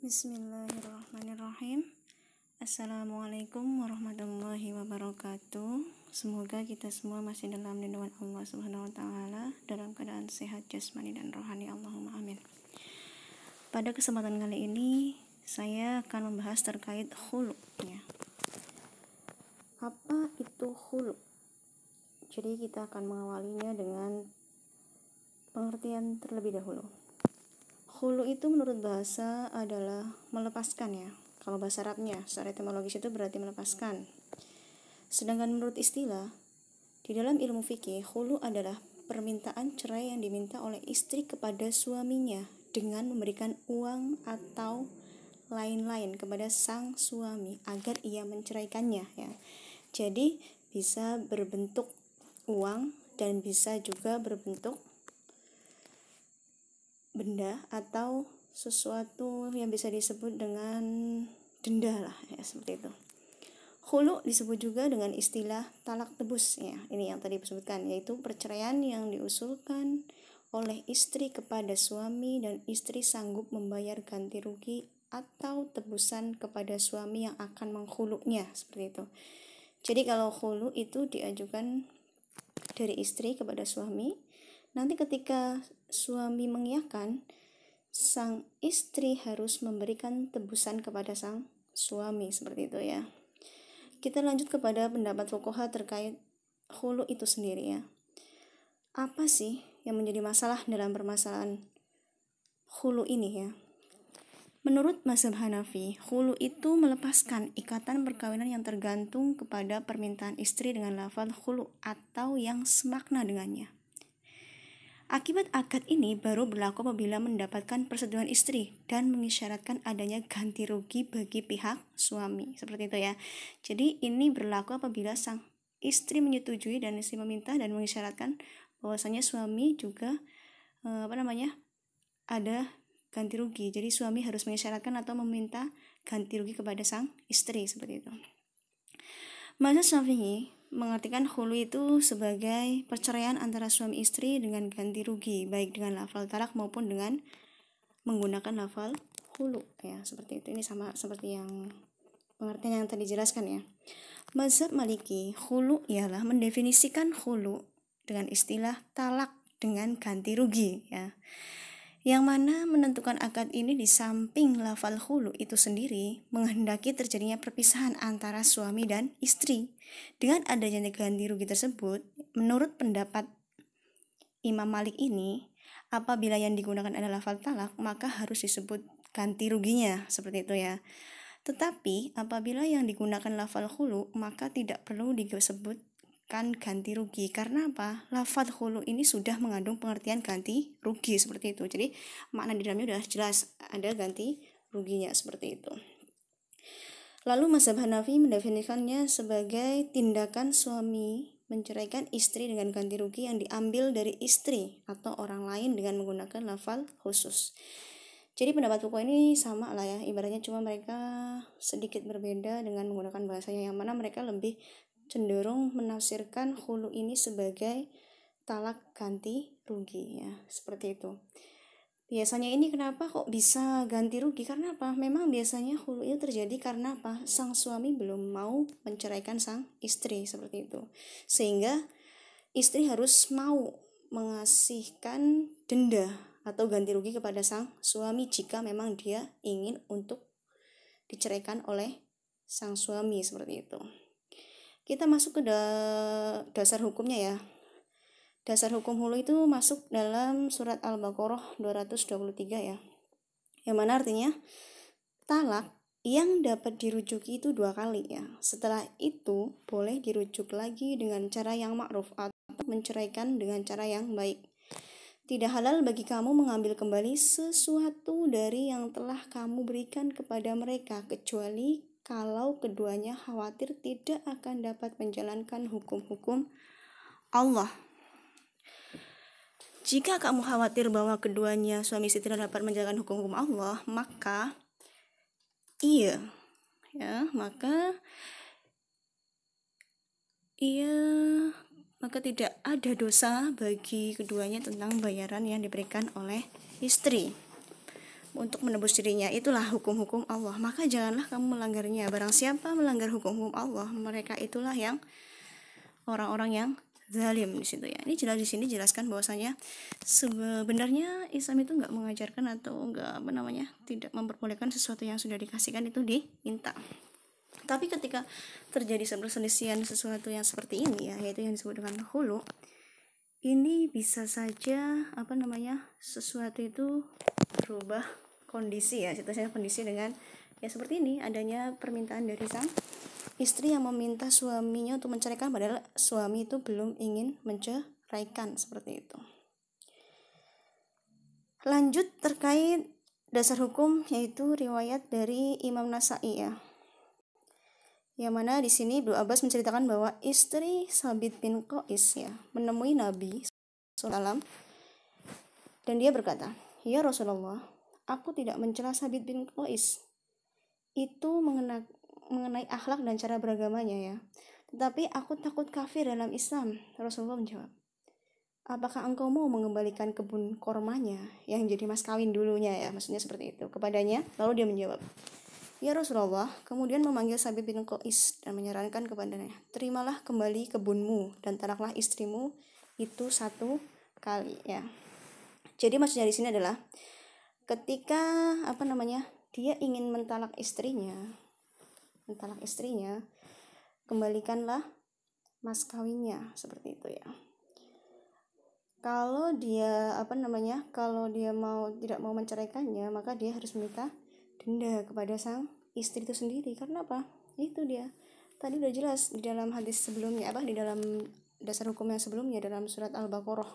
Bismillahirrahmanirrahim. Assalamualaikum warahmatullahi wabarakatuh. Semoga kita semua masih dalam lindungan Allah Subhanahu wa taala, dalam keadaan sehat jasmani dan rohani. Allahumma amin. Pada kesempatan kali ini saya akan membahas terkait khulu ya. Apa itu khulu? Jadi kita akan mengawalinya dengan pengertian terlebih dahulu. Khulu itu menurut bahasa adalah melepaskan ya. Kalau bahasa Arabnya secara etimologis itu berarti melepaskan. Sedangkan menurut istilah, di dalam ilmu fikih, khulu adalah permintaan cerai yang diminta oleh istri kepada suaminya dengan memberikan uang atau lain-lain kepada sang suami agar ia menceraikannya ya. Jadi bisa berbentuk uang dan bisa juga berbentuk benda atau sesuatu yang bisa disebut dengan denda lah ya, seperti itu. Khulu disebut juga dengan istilah talak tebus ya. Ini yang tadi disebutkan, yaitu perceraian yang diusulkan oleh istri kepada suami dan istri sanggup membayar ganti rugi atau tebusan kepada suami yang akan mengkhulunya, seperti itu. Jadi kalau khulu itu diajukan dari istri kepada suami, nanti ketika suami mengiyakan, sang istri harus memberikan tebusan kepada sang suami, seperti itu ya. Kita lanjut kepada pendapat fuqaha terkait khulu itu sendiri ya. Apa sih yang menjadi masalah dalam permasalahan khulu ini ya? Menurut mazhab Hanafi, khulu itu melepaskan ikatan perkawinan yang tergantung kepada permintaan istri dengan lafaz khulu atau yang semakna dengannya. Akibat akad ini baru berlaku apabila mendapatkan persetujuan istri dan mengisyaratkan adanya ganti rugi bagi pihak suami, seperti itu ya. Jadi ini berlaku apabila sang istri menyetujui dan istri meminta dan mengisyaratkan bahwasanya suami juga ada ganti rugi. Jadi suami harus mengisyaratkan atau meminta ganti rugi kepada sang istri, seperti itu. Mazhab Syafi'i mengartikan khulu itu sebagai perceraian antara suami istri dengan ganti rugi, baik dengan lafal talak maupun dengan menggunakan lafal khulu ya, seperti itu. Ini sama seperti yang pengertian yang tadi dijelaskan ya. Mazhab Maliki, khulu ialah mendefinisikan khulu dengan istilah talak dengan ganti rugi ya. Yang mana menentukan akad ini di samping lafal khulu itu sendiri menghendaki terjadinya perpisahan antara suami dan istri. Dengan adanya ganti rugi tersebut, menurut pendapat Imam Malik ini, apabila yang digunakan adalah lafal talak, maka harus disebut ganti ruginya, seperti itu ya. Tetapi apabila yang digunakan lafal khulu, maka tidak perlu disebutkan ganti rugi. Karena apa? Lafaz khulu ini sudah mengandung pengertian ganti rugi, seperti itu. Jadi makna di dalamnya sudah jelas, ada ganti ruginya, seperti itu. Lalu mazhab Hanafi mendefinisikannya sebagai tindakan suami menceraikan istri dengan ganti rugi yang diambil dari istri atau orang lain dengan menggunakan lafal khusus. Jadi pendapat fuqaha ini sama lah ya, ibaratnya cuma mereka sedikit berbeda dengan menggunakan bahasanya, yang mana mereka lebih cenderung menafsirkan khulu ini sebagai talak ganti rugi ya, seperti itu. Biasanya ini kenapa kok bisa ganti rugi? Karena apa? Memang biasanya khulu itu terjadi karena apa? Sang suami belum mau menceraikan sang istri, seperti itu. Sehingga istri harus mau mengasihkan denda atau ganti rugi kepada sang suami jika memang dia ingin untuk diceraikan oleh sang suami, seperti itu. Kita masuk ke dasar hukumnya ya. Dasar hukum khulu itu masuk dalam surat Al-Baqarah 223 ya. Yang mana artinya talak yang dapat dirujuki itu 2 kali ya. Setelah itu boleh dirujuk lagi dengan cara yang ma'ruf atau menceraikan dengan cara yang baik. Tidak halal bagi kamu mengambil kembali sesuatu dari yang telah kamu berikan kepada mereka, kecuali kalau keduanya khawatir tidak akan dapat menjalankan hukum-hukum Allah. Jika kamu khawatir bahwa keduanya suami istri tidak dapat menjalankan hukum-hukum Allah, maka tidak ada dosa bagi keduanya tentang bayaran yang diberikan oleh istri. untuk menebus dirinya. Itulah hukum-hukum Allah, maka janganlah kamu melanggarnya. Barang siapa melanggar hukum-hukum Allah, mereka itulah yang orang-orang yang zalim di situ ya. Ini jelas di sini jelaskan bahwasanya sebenarnya Islam itu nggak mengajarkan atau nggak tidak memperbolehkan sesuatu yang sudah dikasihkan itu diminta. Tapi ketika terjadi perselisihan sesuatu yang seperti ini ya, yaitu yang disebut dengan hulu, ini bisa saja sesuatu itu berubah kondisi ya, situasi kondisi dengan ya seperti ini, adanya permintaan dari sang istri yang meminta suaminya untuk menceraikan, padahal suami itu belum ingin menceraikan, seperti itu. Lanjut terkait dasar hukum, yaitu riwayat dari Imam Nasai ya, yang mana di sini Ibnu Abbas menceritakan bahwa istri Sabit bin Qais ya menemui Nabi SAW dan dia berkata, "Ya Rasulullah, aku tidak mencela Sabit bin Qais itu mengenai akhlak dan cara beragamanya ya, tetapi aku takut kafir dalam Islam." Rasulullah menjawab, "Apakah engkau mau mengembalikan kebun kormanya yang jadi mas kawin dulunya ya?" Maksudnya seperti itu kepadanya. Lalu dia menjawab, "Ya Rasulullah," kemudian memanggil Sabit bin Qais dan menyarankan kepadanya, "Terimalah kembali kebunmu dan talaklah istrimu itu 1 kali ya." Jadi maksudnya di sini adalah ketika dia ingin mentalak istrinya, kembalikanlah mas kawinnya, seperti itu ya. Kalau dia tidak mau menceraikannya, maka dia harus meminta denda kepada sang istri itu sendiri. Karena apa? Itu dia. Tadi udah jelas di dalam hadis sebelumnya, di dalam dasar hukum yang sebelumnya dalam surat Al-Baqarah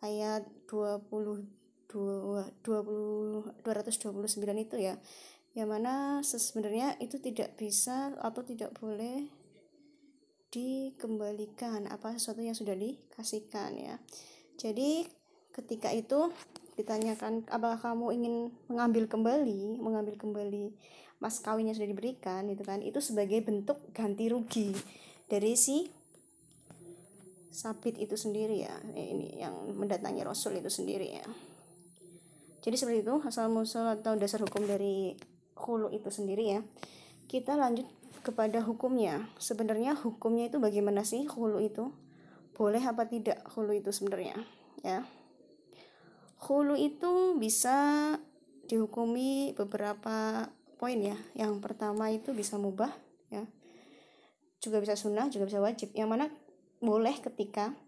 ayat 229 itu ya. Yang mana sebenarnya itu tidak bisa atau tidak boleh dikembalikan sesuatu yang sudah dikasihkan ya. Jadi ketika itu ditanyakan, apakah kamu ingin mengambil kembali mas kawin yang sudah diberikan, itu sebagai bentuk ganti rugi dari si Sabit itu sendiri ya, ini yang mendatangi Rasul itu sendiri ya. Jadi seperti itu asal musul atau dasar hukum dari khulu itu sendiri ya. Kita lanjut kepada hukumnya. Sebenarnya hukumnya itu bagaimana sih khulu itu? Boleh apa tidak khulu itu sebenarnya ya? Khulu itu bisa dihukumi beberapa poin ya. Yang pertama itu bisa mubah ya, juga bisa sunnah, juga bisa wajib. Yang mana boleh ketika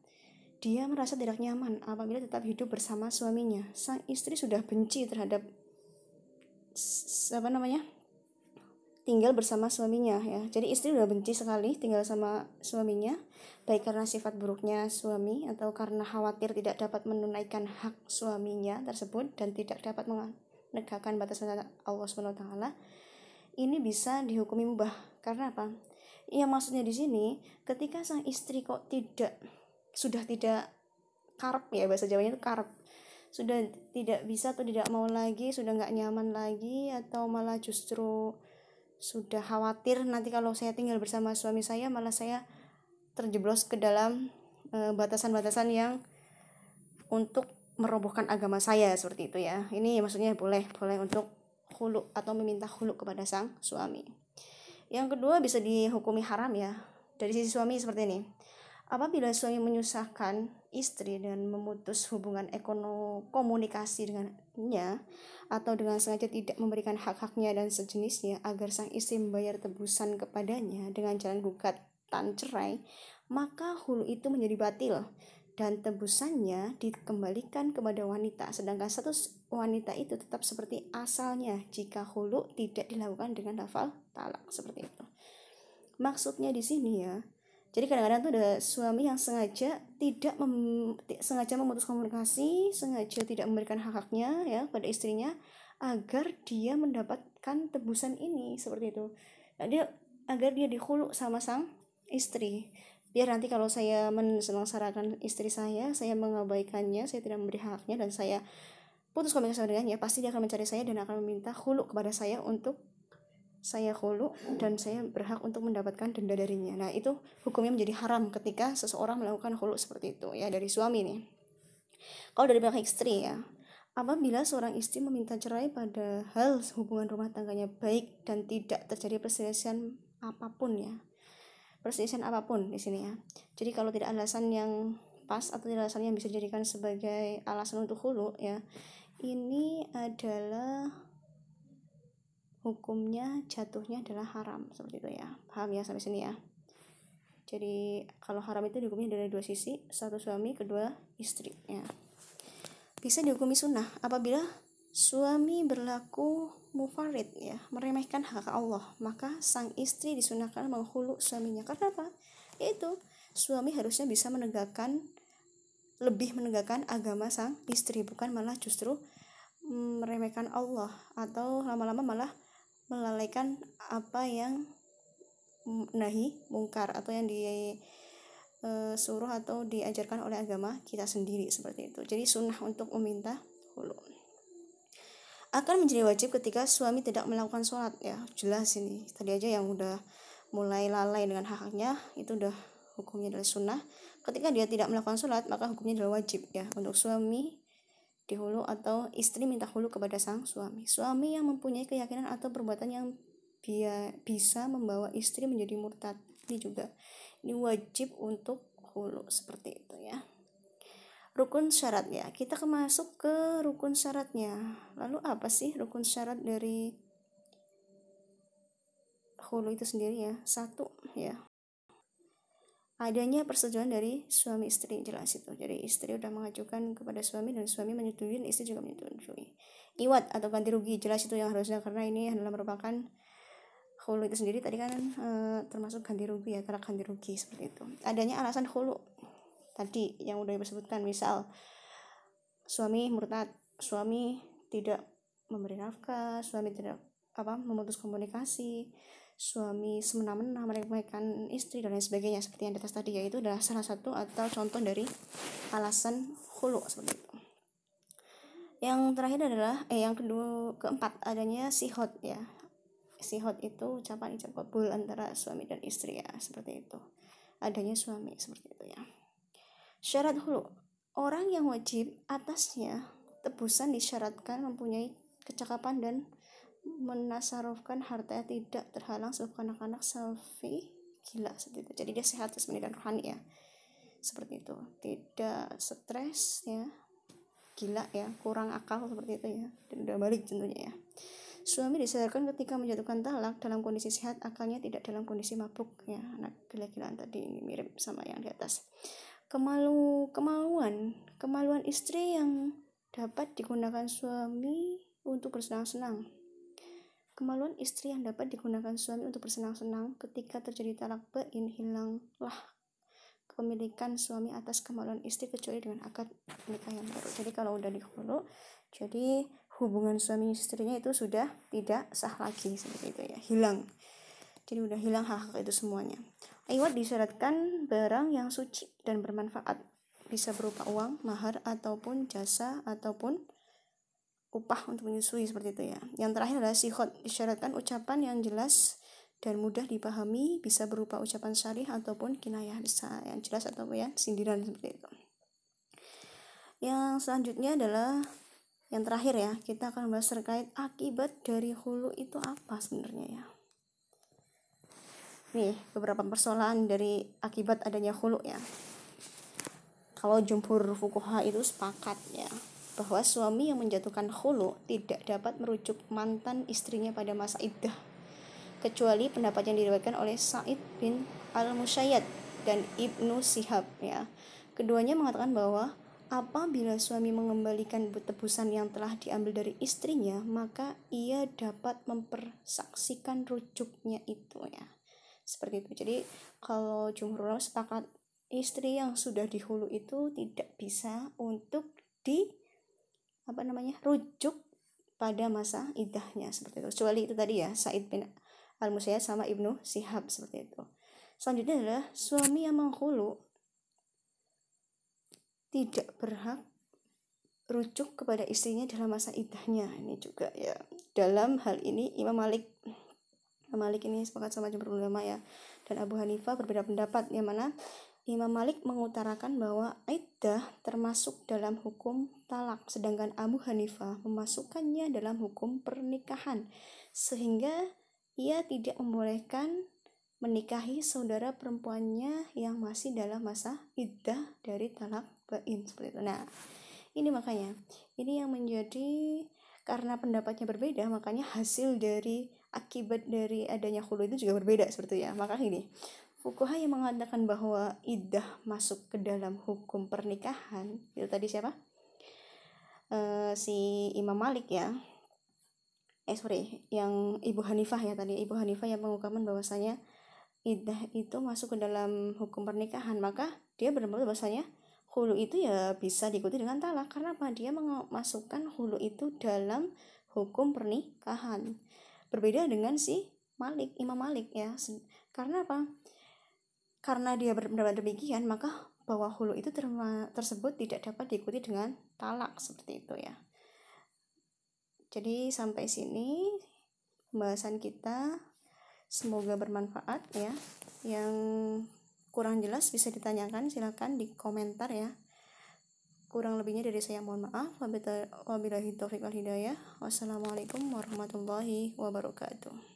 dia merasa tidak nyaman apabila tetap hidup bersama suaminya. Sang istri sudah benci terhadap tinggal bersama suaminya ya. Jadi istri sudah benci sekali tinggal sama suaminya, baik karena sifat buruknya suami atau karena khawatir tidak dapat menunaikan hak suaminya tersebut dan tidak dapat menegakkan batasan Allah SWT. Ini bisa dihukumi mubah. Karena apa? Yang maksudnya di sini, ketika sang istri kok sudah tidak karep ya, bahasa Jawanya itu karep, sudah tidak bisa atau tidak mau lagi, sudah nggak nyaman lagi, atau malah justru sudah khawatir nanti kalau saya tinggal bersama suami saya malah saya terjeblos ke dalam batasan-batasan yang untuk merobohkan agama saya, seperti itu ya. Ini maksudnya boleh untuk khulu atau meminta khulu kepada sang suami. Yang kedua bisa dihukumi haram ya dari sisi suami seperti ini. Apabila suami menyusahkan istri dan memutus hubungan komunikasi dengannya, atau dengan sengaja tidak memberikan hak-haknya dan sejenisnya agar sang istri membayar tebusan kepadanya dengan jalan gugatan cerai, maka hulu itu menjadi batil dan tebusannya dikembalikan kepada wanita, sedangkan status wanita itu tetap seperti asalnya jika hulu tidak dilakukan dengan lafal talak, seperti itu. Maksudnya di sini ya, jadi kadang-kadang tuh ada suami yang sengaja memutus komunikasi, sengaja tidak memberikan hak-haknya ya pada istrinya agar dia mendapatkan tebusan ini, seperti itu. Nah, agar dia dihulu sama sang istri. Biar nanti kalau saya mensengsarakan istri saya mengabaikannya, saya tidak memberi haknya dan saya putus komunikasi dengannya, pasti dia akan mencari saya dan akan meminta khulu kepada saya untuk saya khulu dan saya berhak untuk mendapatkan denda darinya. Nah, itu hukumnya menjadi haram ketika seseorang melakukan khulu seperti itu ya dari suami nih. Kalau dari pihak istri ya, Apabila seorang istri meminta cerai padahal hubungan rumah tangganya baik dan tidak terjadi perselisihan apapun ya, perselisihan apapun di sini ya. Jadi kalau tidak alasan yang pas atau tidak alasan yang bisa dijadikan sebagai alasan untuk khulu ya, ini adalah hukumnya jatuhnya adalah haram, seperti itu ya. Paham ya sampai sini ya? Jadi kalau haram itu dihukumnya dari dua sisi, satu suami, kedua istri ya. Bisa dihukumi sunnah apabila suami berlaku mufarid ya, meremehkan hak Allah, maka sang istri disunahkan menghulu suaminya. Karena apa? Yaitu suami harusnya bisa lebih menegakkan agama sang istri, bukan malah justru meremehkan Allah atau lama-lama malah melalaikan apa yang nahi mungkar atau yang disuruh atau diajarkan oleh agama kita sendiri, seperti itu. Jadi sunnah untuk meminta khulu. Akan menjadi wajib ketika suami tidak melakukan sholat ya, jelas ini. Tadi aja yang udah mulai lalai dengan hak-haknya itu udah hukumnya adalah sunnah. Ketika dia tidak melakukan sholat maka hukumnya adalah wajib ya untuk suami dihulu atau istri minta hulu kepada sang suami. Suami yang mempunyai keyakinan atau perbuatan yang bisa membawa istri menjadi murtad, ini wajib untuk hulu, seperti itu ya. Rukun syarat ya, kita masuk ke rukun syaratnya. Lalu apa sih rukun syarat dari hulu itu sendiri ya? Satu ya, adanya persetujuan dari suami istri, jelas itu. Jadi istri udah mengajukan kepada suami dan suami menyetujui, istri juga menyetujui. Iwat atau ganti rugi, jelas itu yang harusnya, karena ini adalah merupakan khulu itu sendiri tadi kan termasuk ganti rugi ya, talak ganti rugi, seperti itu. Adanya alasan khulu tadi yang udah disebutkan, misal suami murtad, suami tidak memberi nafkah, suami tidak memutus komunikasi, suami semena-mena meremehkan istri dan lain sebagainya, seperti yang di atas tadi ya. Itu adalah salah satu atau contoh dari alasan khulu, seperti itu. Yang terakhir adalah keempat adanya sihot ya. Sihot itu ucapan ijab kabul antara suami dan istri ya, seperti itu. Adanya suami, seperti itu ya. Syarat hulu, orang yang wajib atasnya tebusan disyaratkan mempunyai kecakapan dan menasarufkan hartanya tidak terhalang sebab anak-anak safi gila, seperti itu. Jadi dia sehat jasmani dan rohani ya, seperti itu. Tidak stres ya, gila ya, kurang akal, seperti itu ya, dan udah balik tentunya ya. Suami disadarkan ketika menjatuhkan talak dalam kondisi sehat, akalnya tidak dalam kondisi mabuk ya. Anak gila-gilaan tadi ini mirip sama yang di atas. Kemaluan istri yang dapat digunakan suami untuk bersenang-senang. Kemaluan istri yang dapat digunakan suami untuk bersenang-senang ketika terjadi talak bain, hilanglah kepemilikan suami atas kemaluan istri kecuali dengan akad nikah yang baru. Jadi kalau udah dihulu, jadi hubungan suami istrinya itu sudah tidak sah lagi, seperti itu ya, hilang. Jadi udah hilang hak itu semuanya. Iwat disyaratkan barang yang suci dan bermanfaat, bisa berupa uang, mahar, ataupun jasa, ataupun upah untuk menyusui, seperti itu ya. Yang terakhir adalah sihot, disyaratkan ucapan yang jelas dan mudah dipahami, bisa berupa ucapan syarih ataupun kinayah, bisa yang jelas ataupun yang sindiran, seperti itu. Yang selanjutnya adalah yang terakhir ya, kita akan bahas terkait akibat dari hulu itu apa sebenarnya ya. Nih beberapa persoalan dari akibat adanya hulu ya. Kalau jumhur fuqaha itu sepakat ya, bahwa suami yang menjatuhkan hulu tidak dapat merujuk mantan istrinya pada masa iddah, kecuali pendapat yang diriwayatkan oleh Sa'id bin al-Musayyad dan Ibnu Shihab ya. Keduanya mengatakan bahwa apabila suami mengembalikan tebusan yang telah diambil dari istrinya, maka ia dapat mempersaksikan rujuknya itu ya, seperti itu. Jadi kalau jumhur sepakat istri yang sudah dihulu itu tidak bisa untuk rujuk pada masa iddahnya, seperti itu. Kecuali itu tadi ya, Sa'id bin al-Musayyad sama Ibnu Shihab, seperti itu. Selanjutnya adalah suami yang menghulu tidak berhak rujuk kepada istrinya dalam masa iddahnya. Ini juga ya, dalam hal ini Imam Malik ini sepakat sama jumhur ulama ya, dan Abu Hanifah berbeda pendapat, yang mana Imam Malik mengutarakan bahwa iddah termasuk dalam hukum talak, sedangkan Abu Hanifah memasukkannya dalam hukum pernikahan, sehingga ia tidak membolehkan menikahi saudara perempuannya yang masih dalam masa iddah dari talak bain seperti itu. Nah, ini makanya, ini yang menjadi, karena pendapatnya berbeda, makanya hasil dari akibat dari adanya khulu itu juga berbeda seperti ya. Maka ini fuqaha yang mengatakan bahwa iddah masuk ke dalam hukum pernikahan, itu tadi siapa? Si Imam Malik ya. Yang Ibu Hanifah ya tadi. Ibu Hanifah yang mengungkapkan bahwasanya iddah itu masuk ke dalam hukum pernikahan, maka dia berpendapat bahwasanya hulu itu ya bisa diikuti dengan talak. Karena apa? Dia memasukkan hulu itu dalam hukum pernikahan. Berbeda dengan si Malik, Imam Malik ya. Karena apa? Karena dia berpendapat demikian, maka bahwa hulu itu tersebut tidak dapat diikuti dengan talak seperti itu ya. Jadi sampai sini pembahasan kita, semoga bermanfaat ya. Yang kurang jelas bisa ditanyakan, silakan di komentar ya. Kurang lebihnya dari saya mohon maaf. Wabillahi taufiq wal hidayah. Wassalamualaikum warahmatullahi wabarakatuh.